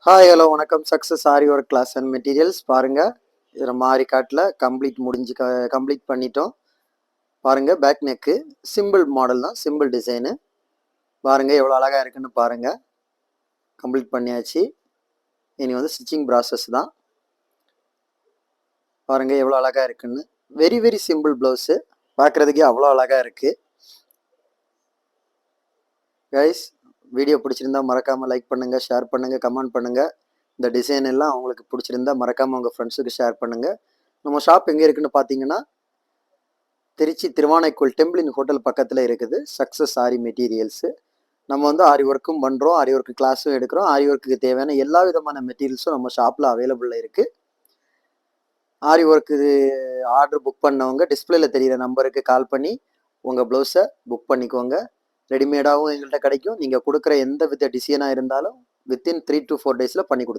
Hi hello வணக்கம். Success aari work class and materials பாருங்கள். இதில் மாறி காட்டில் கம்ப்ளீட் பண்ணிட்டோம். பாருங்கள், பேக் நெக்கு சிம்பிள் மாடல் தான், சிம்பிள் டிசைனு. பாருங்கள் எவ்வளோ அழகாக இருக்குன்னு பாருங்கள். கம்ப்ளீட் பண்ணியாச்சு. இனி வந்து ஸ்டிச்சிங் ப்ராசஸ் தான். பாருங்கள் எவ்வளோ அழகாக இருக்குன்னு. வெரி வெரி சிம்பிள் ப்ளவுஸு, பார்க்குறதுக்கே அவ்வளோ அழகாக இருக்குது. கைஸ், வீடியோ பிடிச்சிருந்தா மறக்காமல் லைக் பண்ணுங்கள், ஷேர் பண்ணுங்கள், கமெண்ட் பண்ணுங்கள். இந்த டிசைன் எல்லாம் உங்களுக்கு பிடிச்சிருந்தா மறக்காமல் உங்கள் ஃப்ரெண்ட்ஸுக்கு ஷேர் பண்ணுங்கள். நம்ம ஷாப் எங்கே இருக்குன்னு பார்த்தீங்கன்னா, திருச்சி திருவானைக்கோள் டெம்பிளின் ஹோட்டல் பக்கத்தில் இருக்குது சக்ஸஸ் ஆரி மெட்டீரியல்ஸு. நம்ம வந்து ஆரி ஒர்க்கும் பண்ணுறோம், ஆரி ஒர்க்கு கிளாஸும் எடுக்கிறோம். ஆரி ஒர்க்குக்கு தேவையான எல்லா விதமான மெட்டீரியல்ஸும் நம்ம ஷாப்பில் அவைலபிளில் இருக்குது. ஆரி ஒர்க்கு ஆர்டர் புக் பண்ணவங்க டிஸ்பிளேல தெரிகிற நம்பருக்கு கால் பண்ணி உங்கள் ப்ளவுஸை புக் பண்ணிக்கோங்க. ரெடிமேடாகவும் எங்கள்கிட்ட கிடைக்கும். நீங்கள் கொடுக்குற எந்த வித டிசைனாக இருந்தாலும் வித்தின் 3 to 4 டேஸில் பண்ணி கொடுத்துருவோம்.